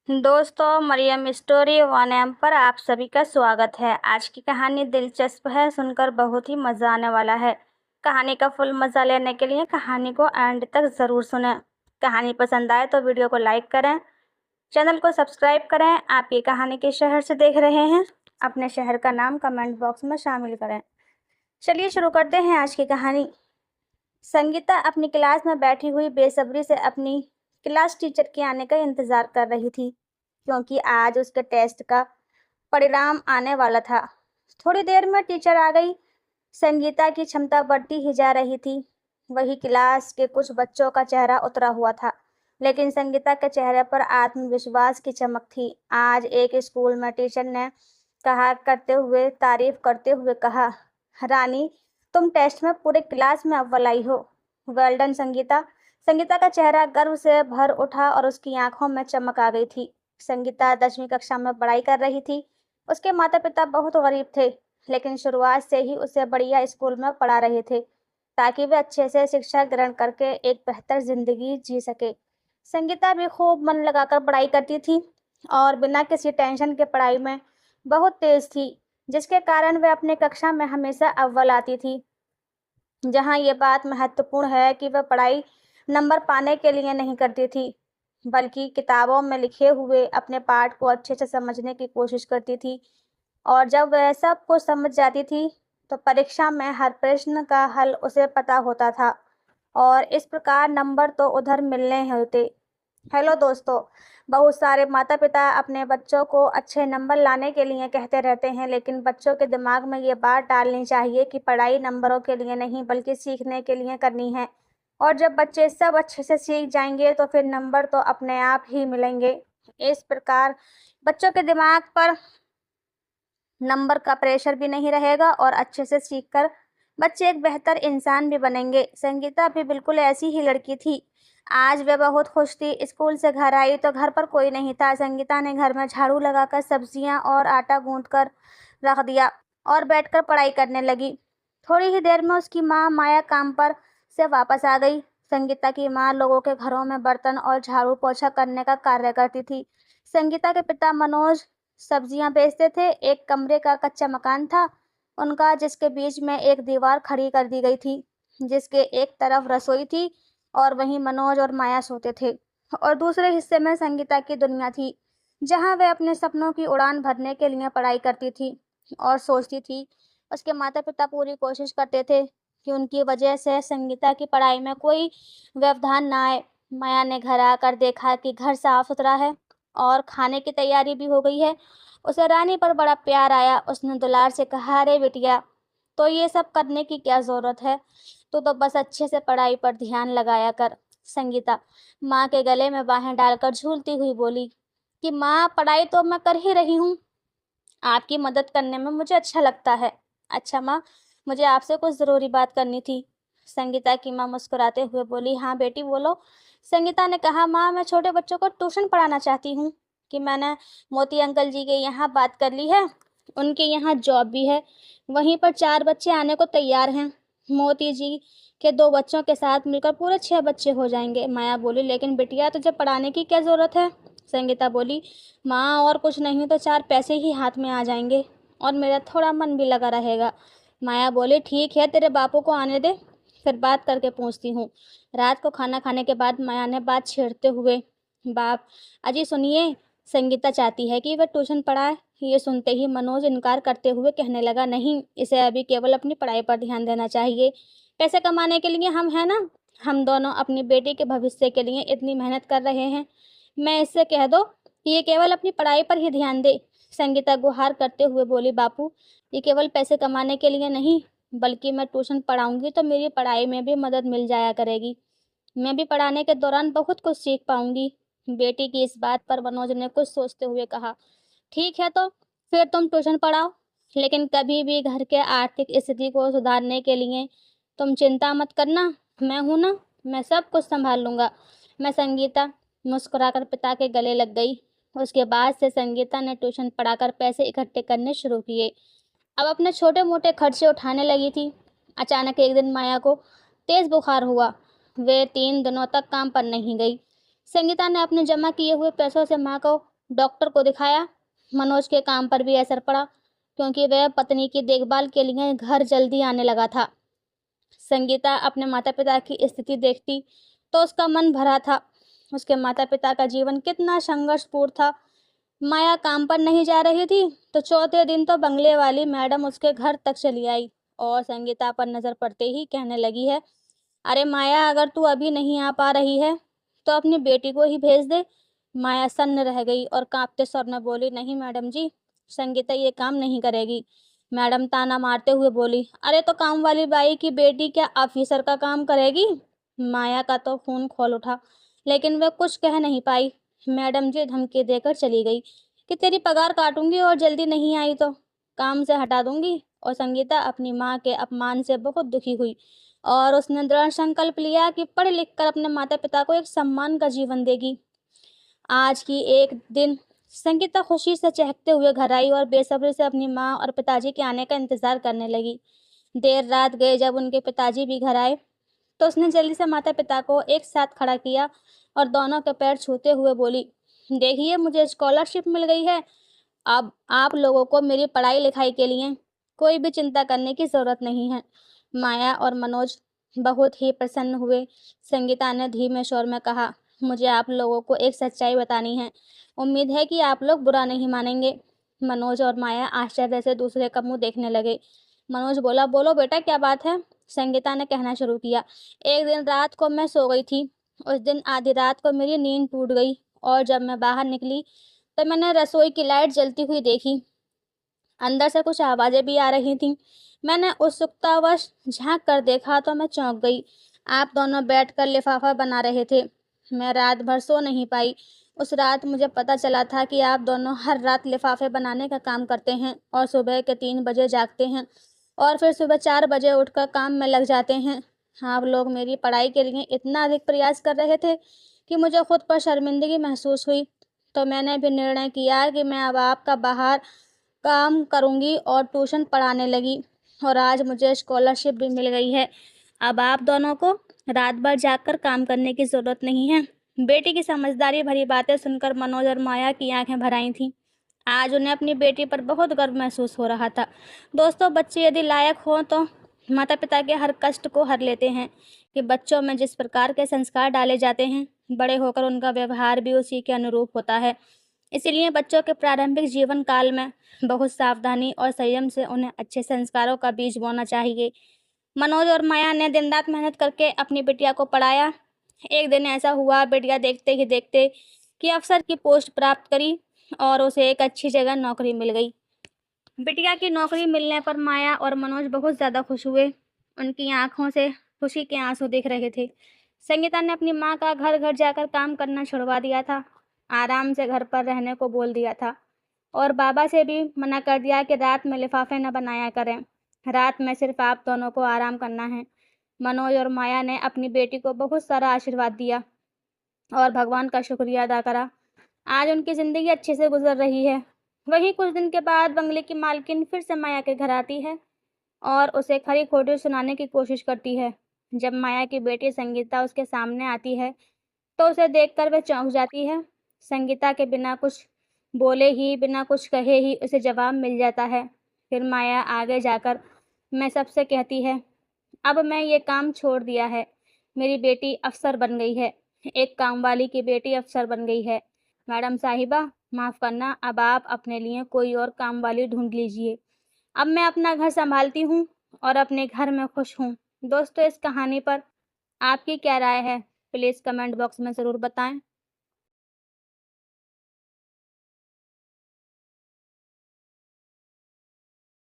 दोस्तों, Maryam story one M पर आप सभी का स्वागत है। आज की कहानी दिलचस्प है, सुनकर बहुत ही मज़ा आने वाला है। कहानी का फुल मज़ा लेने के लिए कहानी को एंड तक ज़रूर सुनें। कहानी पसंद आए तो वीडियो को लाइक करें, चैनल को सब्सक्राइब करें। आप ये कहानी किस शहर से देख रहे हैं, अपने शहर का नाम कमेंट बॉक्स में शामिल करें। चलिए शुरू करते हैं आज की कहानी। संगीता अपनी क्लास में बैठी हुई बेसब्री से अपनी क्लास टीचर के आने का इंतजार कर रही थी, क्योंकि आज उसके टेस्ट का परिणाम आने वाला था। थोड़ी देर में टीचर आ गई। संगीता की क्षमता बढ़ती ही जा रही थी। वही क्लास के कुछ बच्चों का चेहरा उतरा हुआ था, लेकिन संगीता के चेहरे पर आत्मविश्वास की चमक थी। आज एक स्कूल में टीचर ने तारीफ करते हुए कहा, रानी, तुम टेस्ट में पूरे क्लास में अव्वल आई हो। Well done Sangeeta. संगीता का चेहरा गर्व से भर उठा और उसकी आंखों में चमक आ गई थी। संगीता 10वीं कक्षा में पढ़ाई कर रही थी। उसके माता पिता बहुत गरीब थे, लेकिन शुरुआत से ही उसे बढ़िया स्कूल में पढ़ा रहे थे, ताकि वे अच्छे से शिक्षा ग्रहण करके एक बेहतर जिंदगी जी सके। संगीता भी खूब मन लगाकर पढ़ाई करती थी और बिना किसी टेंशन के पढ़ाई में बहुत तेज थी, जिसके कारण वे अपने कक्षा में हमेशा अव्वल आती थी। जहाँ ये बात महत्वपूर्ण है कि वह पढ़ाई नंबर पाने के लिए नहीं करती थी, बल्कि किताबों में लिखे हुए अपने पाठ को अच्छे से समझने की कोशिश करती थी। और जब वह सब कुछ समझ जाती थी, तो परीक्षा में हर प्रश्न का हल उसे पता होता था और इस प्रकार नंबर तो उधर मिलने होते। हेलो दोस्तों, बहुत सारे माता पिता अपने बच्चों को अच्छे नंबर लाने के लिए कहते रहते हैं, लेकिन बच्चों के दिमाग में ये बात डालनी चाहिए कि पढ़ाई नंबरों के लिए नहीं बल्कि सीखने के लिए करनी है। और जब बच्चे सब अच्छे से सीख जाएंगे तो फिर नंबर तो अपने आप ही मिलेंगे। इस प्रकार बच्चों के दिमाग पर नंबर का प्रेशर भी नहीं रहेगा और अच्छे से सीखकर बच्चे एक बेहतर इंसान भी बनेंगे। संगीता भी बिल्कुल ऐसी ही लड़की थी। आज वह बहुत खुश थी। स्कूल से घर आई तो घर पर कोई नहीं था। संगीता ने घर में झाड़ू लगाकर सब्जियां और आटा गूंथ कर रख दिया और बैठकर पढ़ाई करने लगी। थोड़ी ही देर में उसकी माँ माया काम पर से वापस आ गई। संगीता की माँ लोगों के घरों में बर्तन और झाड़ू पोछा करने का कार्य करती थी। संगीता के पिता मनोज सब्जियां बेचते थे। एक कमरे का कच्चा मकान था उनका, जिसके बीच में एक दीवार खड़ी कर दी गई थी, जिसके एक तरफ रसोई थी और वहीं मनोज और माया सोते थे, और दूसरे हिस्से में संगीता की दुनिया थी, जहां वे अपने सपनों की उड़ान भरने के लिए पढ़ाई करती थी और सोचती थी। उसके माता पिता पूरी कोशिश करते थे कि उनकी वजह से संगीता की पढ़ाई में कोई व्यवधान ना आए। माया ने घर आकर देखा कि घर साफ सुथरा है और खाने की तैयारी भी हो गई है। उसे रानी पर बड़ा प्यार आया। उसने दुलार से कहा, अरे बिटिया, तो ये सब करने की क्या ज़रूरत है, तो बस अच्छे से पढ़ाई पर ध्यान लगाया कर। संगीता माँ के गले में बाहें डालकर झूलती हुई बोली कि माँ, पढ़ाई तो मैं कर ही रही हूँ, आपकी मदद करने में मुझे अच्छा लगता है। अच्छा माँ, मुझे आपसे कुछ ज़रूरी बात करनी थी। संगीता की माँ मुस्कुराते हुए बोली, हाँ बेटी बोलो। संगीता ने कहा, माँ, मैं छोटे बच्चों को ट्यूशन पढ़ाना चाहती हूँ कि मैंने मोती अंकल जी के यहाँ बात कर ली है। उनके यहाँ जॉब भी है। वहीं पर 4 बच्चे आने को तैयार हैं। मोती जी के 2 बच्चों के साथ मिलकर पूरे 6 बच्चे हो जाएंगे। माया बोली, लेकिन बिटिया तुझे पढ़ाने की क्या ज़रूरत है। संगीता बोली, माँ, और कुछ नहीं तो 4 पैसे ही हाथ में आ जाएंगे और मेरा थोड़ा मन भी लगा रहेगा। माया बोली, ठीक है, तेरे बापू को आने दे, फिर बात करके पूछती हूँ। रात को खाना खाने के बाद माया ने बात छेड़ते हुए, बाप, अजी सुनिए, संगीता चाहती है कि वह ट्यूशन पढ़ाए। ये सुनते ही मनोज इनकार करते हुए कहने लगा, नहीं, इसे अभी केवल अपनी पढ़ाई पर ध्यान देना चाहिए। पैसे कमाने के लिए हम हैं ना, हम दोनों अपनी बेटी के भविष्य के लिए इतनी मेहनत कर रहे हैं। मैं इससे कह दो कि ये केवल अपनी पढ़ाई पर ही ध्यान दे। संगीता गुहार करते हुए बोली, बापू, ये केवल पैसे कमाने के लिए नहीं, बल्कि मैं ट्यूशन पढ़ाऊंगी तो मेरी पढ़ाई में भी मदद मिल जाया करेगी। मैं भी पढ़ाने के दौरान बहुत कुछ सीख पाऊंगी। बेटी की इस बात पर मनोज ने कुछ सोचते हुए कहा, ठीक है, तो फिर तुम ट्यूशन पढ़ाओ, लेकिन कभी भी घर के आर्थिक स्थिति को सुधारने के लिए तुम चिंता मत करना, मैं हूं ना, मैं सब कुछ संभाल लूंगा। मैं संगीता मुस्कुराकर पिता के गले लग गई। उसके बाद से संगीता ने ट्यूशन पढ़ाकर पैसे इकट्ठे करने शुरू किए। अब अपने छोटे मोटे खर्चे उठाने लगी थी। अचानक एक दिन माया को तेज बुखार हुआ। वे 3 दिनों तक काम पर नहीं गई। संगीता ने अपने जमा किए हुए पैसों से माँ को डॉक्टर को दिखाया। मनोज के काम पर भी असर पड़ा, क्योंकि वह पत्नी की देखभाल के लिए घर जल्दी आने लगा था। संगीता अपने माता पिता की स्थिति देखती तो उसका मन भरा था। उसके माता पिता का जीवन कितना संघर्षपूर्ण था। माया काम पर नहीं जा रही थी तो चौथे दिन तो बंगले वाली मैडम उसके घर तक चली आई और संगीता पर नजर पड़ते ही कहने लगी है, अरे माया, अगर तू अभी नहीं आ पा रही है तो अपनी बेटी को ही भेज दे। माया सन्न रह गई और कांपते स्वर में बोली, नहीं मैडम जी, संगीता ये काम नहीं करेगी। मैडम ताना मारते हुए बोली, अरे तो काम वाली बाई की बेटी क्या ऑफिसर का काम करेगी? माया का तो खून खौल उठा, लेकिन वह कुछ कह नहीं पाई। मैडम जी धमकी देकर चली गई कि तेरी पगार काटूंगी और जल्दी नहीं आई तो काम से हटा दूंगी। और संगीता अपनी माँ के अपमान से बहुत दुखी हुई और उसने दृढ़ संकल्प लिया कि पढ़ लिख कर अपने माता पिता को एक सम्मान का जीवन देगी। आज की एक दिन संगीता खुशी से चहकते हुए घर आई और बेसब्री से अपनी माँ और पिताजी के आने का इंतजार करने लगी। देर रात गए जब उनके पिताजी भी घर आए तो उसने जल्दी से माता पिता को एक साथ खड़ा किया और दोनों के पैर छूते हुए बोली, देखिए मुझे स्कॉलरशिप मिल गई है। अब आप लोगों को मेरी पढ़ाई लिखाई के लिए कोई भी चिंता करने की ज़रूरत नहीं है। माया और मनोज बहुत ही प्रसन्न हुए। संगीता ने धीमे स्वर में कहा, मुझे आप लोगों को एक सच्चाई बतानी है। उम्मीद है कि आप लोग बुरा नहीं मानेंगे। मनोज और माया आश्चर्य से दूसरे का मुंह देखने लगे। मनोज बोला, बोलो बेटा, क्या बात है? संगीता ने कहना शुरू किया, एक दिन रात को मैं सो गई थी। उस दिन आधी रात को मेरी नींद टूट गई और जब मैं बाहर निकली तो मैंने रसोई की लाइट जलती हुई देखी। अंदर से कुछ आवाजें भी आ रही थीं। मैंने उत्सुकतावश झांक कर देखा तो मैं चौंक गई। आप दोनों बैठकर लिफाफा बना रहे थे। मैं रात भर सो नहीं पाई। उस रात मुझे पता चला था कि आप दोनों हर रात लिफाफे बनाने का काम करते हैं और सुबह के 3 बजे जागते हैं और फिर सुबह 4 बजे उठकर काम में लग जाते हैं। आप लोग मेरी पढ़ाई के लिए इतना अधिक प्रयास कर रहे थे कि मुझे खुद पर शर्मिंदगी महसूस हुई। तो मैंने भी निर्णय किया कि मैं अब आपका बाहर काम करूंगी और ट्यूशन पढ़ाने लगी और आज मुझे स्कॉलरशिप भी मिल गई है। अब आप दोनों को रात भर जागकर काम करने की ज़रूरत नहीं है। बेटी की समझदारी भरी बातें सुनकर मनोज और माया की आंखें भर आई थीं। आज उन्हें अपनी बेटी पर बहुत गर्व महसूस हो रहा था। दोस्तों, बच्चे यदि लायक हों तो माता पिता के हर कष्ट को हर लेते हैं कि बच्चों में जिस प्रकार के संस्कार डाले जाते हैं, बड़े होकर उनका व्यवहार भी उसी के अनुरूप होता है। इसीलिए बच्चों के प्रारंभिक जीवन काल में बहुत सावधानी और संयम से उन्हें अच्छे संस्कारों का बीज बोना चाहिए। मनोज और माया ने दिन रात मेहनत करके अपनी बिटिया को पढ़ाया। एक दिन ऐसा हुआ, बिटिया देखते ही देखते कि अफसर की पोस्ट प्राप्त करी और उसे एक अच्छी जगह नौकरी मिल गई। बिटिया की नौकरी मिलने पर माया और मनोज बहुत ज़्यादा खुश हुए। उनकी आंखों से खुशी के आंसू दिख रहे थे। संगीता ने अपनी माँ का घर घर जाकर काम करना छुड़वा दिया था, आराम से घर पर रहने को बोल दिया था और बाबा से भी मना कर दिया कि रात में लिफाफे न बनाया करें। रात में सिर्फ आप दोनों को आराम करना है। मनोज और माया ने अपनी बेटी को बहुत सारा आशीर्वाद दिया और भगवान का शुक्रिया अदा करा। आज उनकी ज़िंदगी अच्छे से गुजर रही है। वहीं कुछ दिन के बाद बंगले की मालकिन फिर से माया के घर आती है और उसे खरी खोटी सुनाने की कोशिश करती है। जब माया की बेटी संगीता उसके सामने आती है तो उसे देखकर वह चौंक जाती है। संगीता के बिना कुछ बोले ही, बिना कुछ कहे ही उसे जवाब मिल जाता है। फिर माया आगे जाकर मैं सबसे कहती है, अब मैं ये काम छोड़ दिया है। मेरी बेटी अफ़सर बन गई है। एक कामवाली की बेटी अफ़सर बन गई है। मैडम साहिबा, माफ़ करना, अब आप अपने लिए कोई और कामवाली ढूँढ लीजिए। अब मैं अपना घर सँभालती हूँ और अपने घर में खुश हूँ। दोस्तों, इस कहानी पर आपकी क्या राय है? प्लीज़ कमेंट बॉक्स में ज़रूर बताएँ।